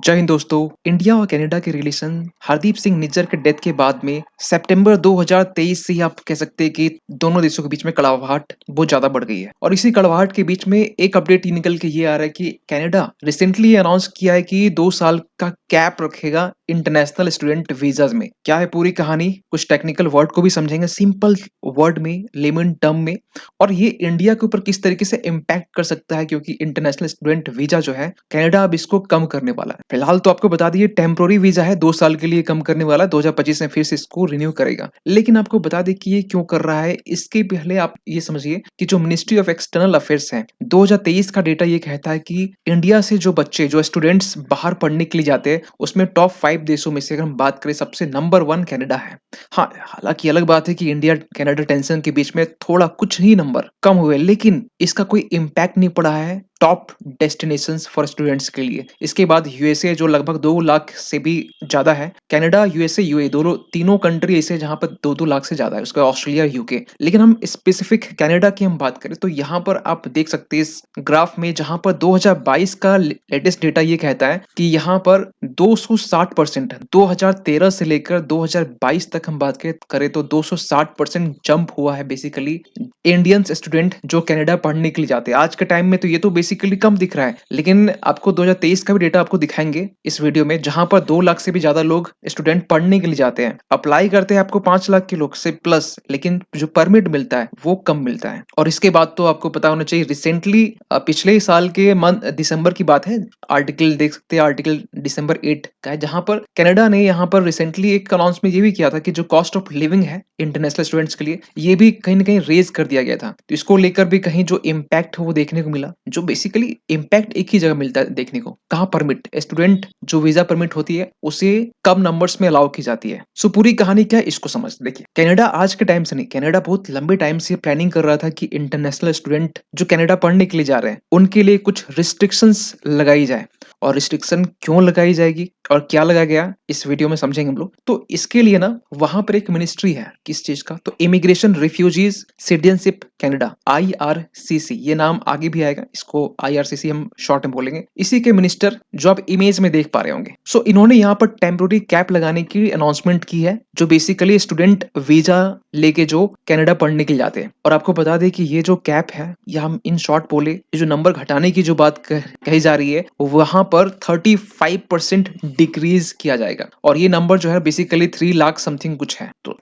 जय हिंद दोस्तों। इंडिया और कनाडा के रिलेशन हरदीप सिंह निज्जर के डेथ के बाद में सितंबर 2023 से ही आप कह सकते हैं कि दोनों देशों के बीच में कड़वाहट बहुत ज्यादा बढ़ गई है। और इसी कड़वाहट के बीच में एक अपडेट ये निकल के ये आ रहा है कि कनाडा रिसेंटली अनाउंस किया है कि 2 साल का कैप रखेगा इंटरनेशनल स्टूडेंट वीजाज में। क्या है पूरी कहानी, कुछ टेक्निकल वर्ड को भी समझेंगे सिंपल वर्ड में, लेमन टर्म में, और ये इंडिया के ऊपर किस तरीके से इम्पैक्ट कर सकता है, क्योंकि इंटरनेशनल स्टूडेंट वीजा जो है कनाडा अब इसको कम करने वाला है। फिलहाल तो आपको बता दिए टेम्पोररी वीजा है, 2 साल के लिए कम करने वाला है, 2025 में फिर से इसको रिन्यू करेगा। लेकिन आपको बता दें कि ये क्यों कर रहा है, इसके पहले आप ये समझिए कि जो मिनिस्ट्री ऑफ एक्सटर्नल अफेयर्स है, 2023 का डेटा ये कहता है कि इंडिया से जो बच्चे जो स्टूडेंट्स बाहर पढ़ने के लिए जाते हैं उसमें टॉप 5 देशों में से अगर हम बात करें सबसे नंबर 1 कनाडा है। हाँ, हालांकि अलग बात है कि इंडिया कनाडा टेंशन के बीच में थोड़ा कुछ ही नंबर कम हुए, लेकिन इसका कोई इम्पैक्ट नहीं पड़ा है टॉप डेस्टिनेशंस फॉर स्टूडेंट्स के लिए। इसके बाद यूएसए जो लगभग 2 लाख से भी ज्यादा है, कनाडा, यूएसए, यूए, दोनों तीनों कंट्री ऐसे जहां पर 2-2 लाख से ज्यादा है, उसके बाद ऑस्ट्रेलिया, यूके। लेकिन हम स्पेसिफिक कनाडा की हम बात करें तो यहाँ पर आप देख सकते हैं इस ग्राफ में, जहां पर 2022 का लेटेस्ट डेटा ये कहता है कि यहाँ पर 260%, 2013 से लेकर 2022 तक हम बात करें तो 260% जंप हुआ है बेसिकली इंडियंस स्टूडेंट जो कनाडा पढ़ने के लिए जाते हैं। आज के टाइम में तो ये तो बेसिकली कम दिख रहा है, लेकिन आपको 2023 का भी डेटा आपको दिखाएंगे इस वीडियो में, जहां पर 2 लाख से भी ज्यादा लोग स्टूडेंट पढ़ने के लिए जाते हैं। अप्लाई करते हैं आपको 5 लाख के लोग से प्लस, लेकिन जो परमिट मिलता है वो कम मिलता है। और इसके बाद तो आपको पता होना चाहिए, रिसेंटली पिछले साल के मंथ दिसंबर की बात है, आर्टिकल देख सकते हैं, आर्टिकल दिसंबर 8 का है, जहां पर कनाडा ने यहाँ पर रिसेंटली एक अनाउंसमेंट ये भी किया था कि जो कॉस्ट ऑफ लिविंग है इंटरनेशनल स्टूडेंट्स के लिए, ये भी कहीं ना कहीं रेज कर दिया गया था। तो इसको लेकर भी कहीं जो इम्पैक्ट है वो देखने को मिला, जो बेसिकली इम्पैक्ट एक ही जगह मिलता है देखने को, कहाँ परमिट, स्टूडेंट जो वीजा परमिट होती है उसे कम नंबर्स में अलाउ की जाती है। सो पूरी कहानी क्या है इसको समझ देखिए। कनाडा आज के टाइम से नहीं, कनाडा बहुत लंबे टाइम से प्लानिंग कर रहा था कि इंटरनेशनल स्टूडेंट जो कनाडा पढ़ने के लिए जा रहे हैं उनके लिए कुछ रिस्ट्रिक्शंस लगाई जाए। और रिस्ट्रिक्शन क्यों लगाई जाएगी और क्या लगाया गया इस वीडियो में समझेंगे हम लोग। तो इसके लिए ना वहां पर एक मिनिस्ट्री है, किस चीज का, तो immigration, refugees, citizenship Canada, IRCC, ये नाम आगे भी आएगा, इसको आईआरसीसी हम शॉर्ट में बोलेंगे। इसी के मिनिस्टर जो आप इमेज में देख पा रहे होंगे, सो इन्होंने यहाँ पर टेम्पोररी कैप लगाने की अनाउंसमेंट की है, जो बेसिकली स्टूडेंट वीजा लेके जो कनाडा पढ़ने के लिए जाते हैं। और आपको बता दें कि ये जो कैप है, या हम इन शॉर्ट बोले, ये जो नंबर घटाने की जो बात कही जा रही है, वहां पर 35% डिक्रीज किया जाएगा। और ये नंबर जो है बेसिकली 3 लाख समथिंग कुछ है। तो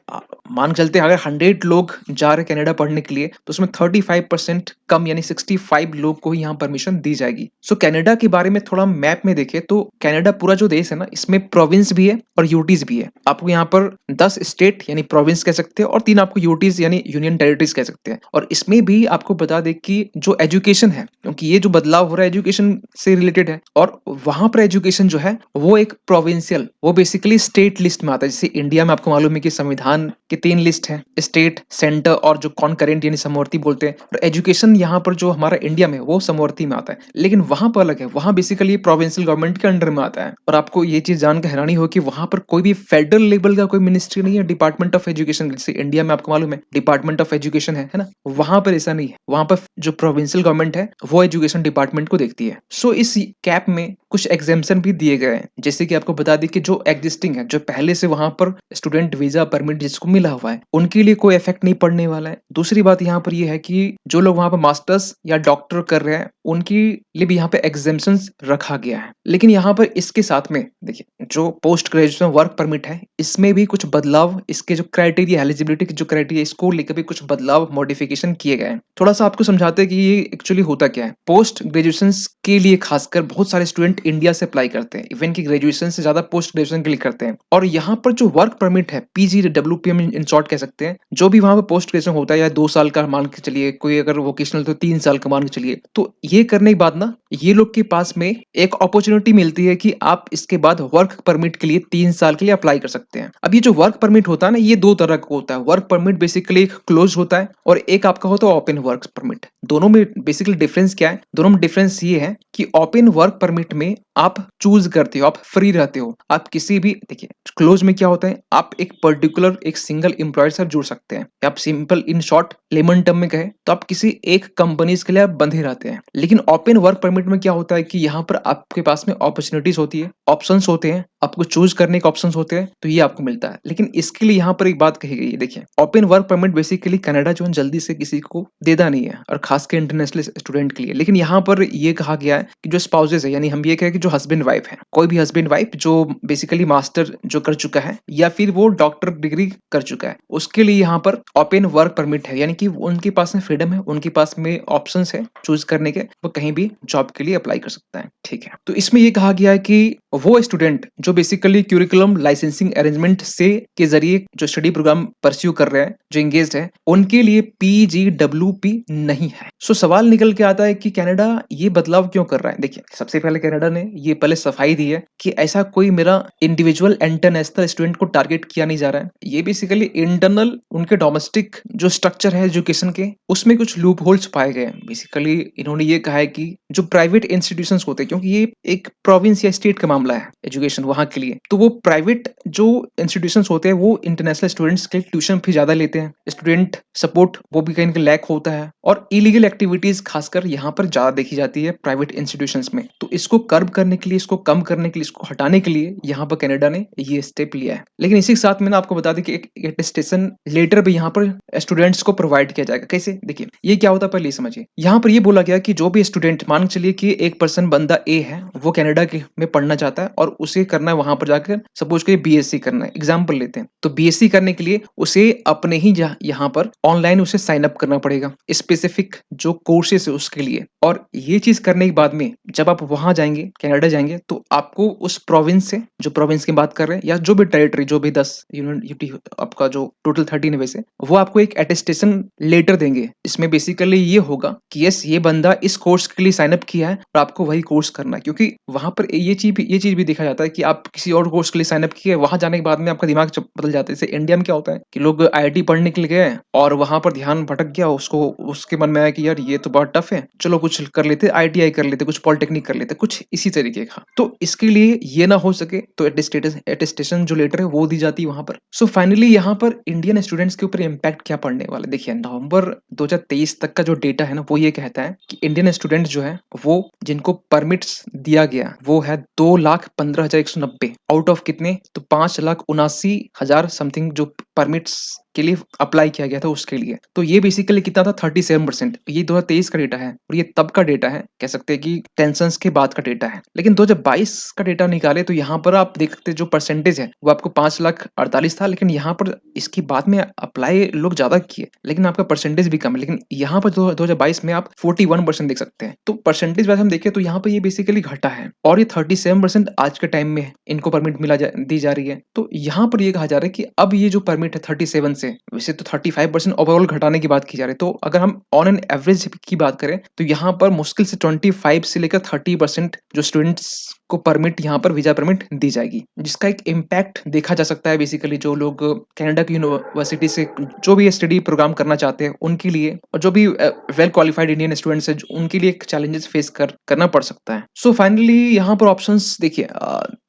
मान चलते हैं अगर 100 लोग जा रहे कनाडा पढ़ने के लिए तो उसमें 35% कम यानी 65 लोग को ही यहाँ परमिशन दी जाएगी। सो कनाडा के बारे में थोड़ा मैप में देखें तो कनाडा पूरा जो देश है ना, इसमें प्रोविंस भी है और यूटीज भी है। आपको यहाँ पर 10 स्टेट यानी प्रोविंस कह सकते हैं और 3 आपको यूटीज यानी यूनियन टेरिटरीज कह सकते हैं। और इसमें भी आपको बता दें कि जो एजुकेशन है, क्योंकि ये जो बदलाव हो रहा है एजुकेशन से रिलेटेड है, और वहां पर एजुकेशन जो है वो एक प्रोविंशियल, वो बेसिकली स्टेट लिस्ट में आता है। जैसे इंडिया में आपको मालूम है कि संविधान के 3 लिस्ट है, स्टेट, सेंटर और जो कॉनकरेंट यानी समवर्ती बोलते हैं। और एजुकेशन यहाँ पर जो हमारा इंडिया में वो समवर्ती में आता है, लेकिन वहां पर अलग है, वहां बेसिकली प्रोविंशियल गवर्नमेंट के अंडर में आता है। और आपको ये चीज जानकर हैरानी हो कि वहां पर कोई भी फेडरल लेवल का कोई मिनिस्ट्री नहीं है, डिपार्टमेंट ऑफ एजुकेशन। जैसे इंडिया में आपको मालूम है डिपार्टमेंट ऑफ एजुकेशन है ना, वहां पर ऐसा नहीं है। वहां पर जो प्रोविंशियल गवर्नमेंट है वो एजुकेशन डिपार्टमेंट को देखती है। सो इस कैप में कुछ एग्जाम्पशन भी दिए गए हैं, जैसे कि आपको बता दें कि जो एग्जिस्टिंग है, जो पहले से वहां पर स्टूडेंट वीजा परमिट जिसको मिला हुआ है, उनके लिए कोई इफेक्ट नहीं पड़ने वाला है। दूसरी बात यहाँ पर यह है कि जो लोग वहां पर मास्टर्स या डॉक्टर कर रहे हैं उनके लिए भी यहाँ पे एग्जाम्पशन रखा गया है। लेकिन यहाँ पर इसके साथ में देखिए, जो पोस्ट ग्रेजुएशन वर्क परमिट है इसमें भी कुछ बदलाव, इसके जो क्राइटेरिया, एलिजिबिलिटी के जो क्राइटेरिया, इसको लेकर भी कुछ बदलाव, मॉडिफिकेशन किए गए हैं। थोड़ा सा आपको समझाते हैं कि ये एक्चुअली होता क्या है। पोस्ट ग्रेजुएशन के लिए खासकर बहुत सारे स्टूडेंट इंडिया से अप्लाई करते हैं, इवन की ग्रेजुएशन से ज्यादा पोस्ट ग्रेजुएशन के लिए करते हैं। और यहाँ पर जो वर्क परमिट है, पीजी डब्ल्यूपीएम इन शॉर्ट कह सकते हैं, जो भी वहां पर पोस्ट ग्रेजुएशन होता है, या 2 साल का मान के चलिए, कोई अगर वोकेशनल तो 3 साल का मान के चलिए, तो ये करने के बाद ना ये लोग के पास में एक अपॉर्चुनिटी मिलती है कि आप इसके बाद वर्क परमिट के लिए 3 साल के लिए अप्लाई कर सकते हैं। अब ये जो वर्क परमिट होता है ना, ये 2 तरह का होता है। वर्क परमिट बेसिकली एक क्लोज होता है और एक आपका होता है ओपन वर्क परमिट। दोनों में बेसिकली डिफरेंस क्या है, दोनों में डिफरेंस ये है कि ओपन वर्क परमिट में आप चूज़ करते हो, आप फ्री रहते हो। आप किसी भी देखिए क्लोज़ में क्या होता है, आप एक पर्टिकुलर एक सिंगल एम्प्लॉयर से जुड़ सकते हैं। आप simple in short lemon term में कहें तो आप किसी एक कंपनीज़ के लिए आप बंधे रहते हैं। लेकिन ओपन वर्क परमिट में क्या होता है कि यहाँ पर आपके पास में अपॉर्च्युनिटीज़ होती है, ऑप्शंस होते हैं, आपको चूज़ करने के ऑप्शंस होते हैं, तो ये आपको मिलता है। लेकिन इसके लिए यहाँ पर एक बात कही गई है, देखिए open work permit basically Canada जो है जल्दी से किसी को देता नहीं है और खास के इंटरनेशनल स्टूडेंट के लिए। लेकिन यहाँ पर ये कहा गया है कि जो स्पाउसेस है, यानी हम ये कहें कि जो हस्बैंड वाइफ है, कोई भी हस्बैंड वाइफ जो बेसिकली मास्टर जो कर चुका है या फिर वो डॉक्टर डिग्री कर चुका है, उसके लिए यहाँ पर ओपन वर्क परमिट है, यानी कि उनके पास में फ्रीडम है, उनके पास में ऑप्शंस है चूज करने के, वो कहीं भी जॉब के लिए अप्लाई कर सकता है। ठीक है, तो इसमें ये कहा गया है कि वो स्टूडेंट जो बेसिकली क्यूरिकुलम लाइसेंसिंग अरेंजमेंट से के जरिए जो स्टडी प्रोग्राम परस्यू कर रहे हैं, जो एंगेज्ड है, उनके लिए पीजीडब्ल्यूपी नहीं है। सो सवाल निकल के आता है कि कनाडा ये बदलाव क्यों कर रहा है। देखिए सबसे पहले कनाडा ने ये पहले सफाई दी है कि ऐसा कोई मेरा इंडिविजुअल इंटरनेशनल स्टूडेंट को टारगेट किया नहीं जा रहा है। ये बेसिकली इंटरनल उनके डोमेस्टिक जो स्ट्रक्चर है एजुकेशन के, उसमें कुछ लूप होल्स पाए गए हैं। बेसिकली इन्होंने ये कहा है कि जो प्राइवेट इंस्टीट्यूशंस होते हैं, क्योंकि ये एक प्रोविंस या स्टेट का मामला है एजुकेशन वहां के लिए, तो वो प्राइवेट जो इंस्टीट्यूशंस होते हैं वो इंटरनेशनल स्टूडेंट्स के ट्यूशन फी ज्यादा लेते हैं, स्टूडेंट सपोर्ट वो भी कहीं ना कहीं लैक होता है, और इलीगल एक्टिविटीज खासकर यहाँ पर ज्यादा देखी जाती है प्राइवेट इंस्टीट्यूशंस में। तो इसको कर्ब करने के लिए, इसको कम करने के लिए, इसको हटाने के लिए यहाँ पर कनाडा ने ये स्टेप लिया है। लेकिन इसी के साथ में ना आपको बता दें कि एक अटेस्टेशन लेटर भी यहाँ पर स्टूडेंट्स को प्रोवाइड किया जाएगा। कैसे, देखिए ये क्या होता है पहले ये समझिए। यहाँ पर ये बोला गया कि जो भी स्टूडेंट, मान के चलिए कि एक पर्सन बंदा ए है, वो कनाडा के में पढ़ना चाहता है और उसे करना है वहां पर जाकर, सपोज के बीएससी करना है, एग्जाम्पल लेते हैं, तो बीएससी करने के लिए उसे अपने ही यहाँ पर ऑनलाइन उसे साइन अप करना पड़ेगा स्पेसिफिक जो कोर्सेस है उसके लिए। और ये चीज करने के बाद में जब आप वहां जाएंगे, कनाडा जाएंगे, तो आपको उस प्रोविंस से, जो प्रोविंस की बात कर रहे हैं या जो भी टेरिटरी, जो भी 10 यूनिट आपका जो टोटल 13 है वैसे, वो आपको एक अटेस्टेशन लेटर देंगे। इसमें बेसिकली ये होगा कि यस ये बंदा इस कोर्स के लिए साइन अप किया है और आपको वही कोर्स करना है। क्योंकि वहां पर ये चीज भी देखा जाता है कि आप किसी और कोर्स के लिए साइन अप किए, वहां जाने के बाद में आपका दिमाग बदल जाता है। जैसे इंडिया में क्या होता है कि लोग आईआईटी पढ़ने के लिए गए और वहां पर ध्यान भटक गया, उसको उसके मन में आया कि यार ये तो बहुत टफ है, चलो कुछ कर लेते, आईटीआई कर लेते, कुछ पॉलिटेक्निक कर लेते, कुछ इसी तरीके का। तो इसके लिए ये ना हो सके तो एटेस्टेशन जो लेटर है वो दी जाती है वहां पर। सो फाइनली यहाँ पर इंडियन स्टूडेंट्स के ऊपर इम्पैक्ट क्या पड़ने वाला है। देखिए नवंबर 2023 तक का जो डेटा है ना, वो ये कहता है कि इंडियन स्टूडेंट जो है वो जिनको परमिट्स दिया गया वो है 2,15,190 आउट ऑफ कितने, तो 5,79,000 समथिंग जो परमिट्स के लिए अप्लाई किया गया था उसके लिए। तो ये बेसिकली कितना था, 37%। ये 2023 का डेटा है और ये तब का डेटा है, कह सकते हैं कि टेंशंस के बाद का डेटा है। लेकिन 2022 का डेटा निकाले तो यहाँ पर आप देख सकते जो परसेंटेज है वो आपको 5,48,000 था, लेकिन यहाँ पर इसके बाद में अप्लाई लोग ज्यादा किए लेकिन आपका परसेंटेज भी कम है। लेकिन यहाँ पर 2022 में आप 41% देख सकते हैं। तो परसेंटेज वाइज हम देखें तो यहाँ पर ये बेसिकली घटा है और ये 37% आज के टाइम में इनको परमिट दी जा रही है। तो यहाँ पर ये कहा जा रहा है कि अब ये जो परमिट है 37 से, वैसे तो 35% ओवरऑल घटाने की बात की जा रही है, तो अगर हम ऑन एन एवरेज की बात करें तो यहाँ पर मुश्किल से 25 से लेकर 30% जो स्टूडेंट्स को परमिट, यहाँ पर वीजा परमिट दी जाएगी, जिसका एक इम्पैक्ट देखा जा सकता है बेसिकली जो लोग कनाडा की यूनिवर्सिटी से जो भी स्टडी प्रोग्राम करना चाहते हैं उनके लिए, और जो भी वेल क्वालिफाइड इंडियन स्टूडेंट्स है उनके लिए एक चैलेंजेस फेस करना पड़ सकता है। सो फाइनली यहाँ पर ऑप्शंस देखिए,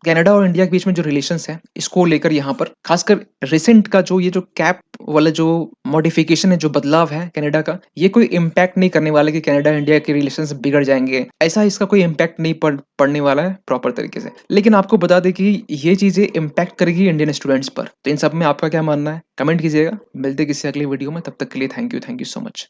कनाडा और इंडिया के बीच में जो रिलेशंस है इसको लेकर यहाँ पर खासकर रिसेंट का जो ये जो कैप वाला जो मॉडिफिकेशन है, जो बदलाव है कनाडा का, ये कोई इम्पैक्ट नहीं करने वाला कि कनाडा इंडिया के रिलेशंस बिगड़ जाएंगे, ऐसा इसका कोई इम्पैक्ट नहीं पड़ने वाला है प्रॉपर तरीके से। लेकिन आपको बता दें कि ये चीजें इम्पैक्ट करेगी इंडियन स्टूडेंट्स पर। तो इन सब में आपका क्या मानना है, कमेंट कीजिएगा। मिलते किसी अगली वीडियो में, तब तक के लिए थैंक यू सो मच।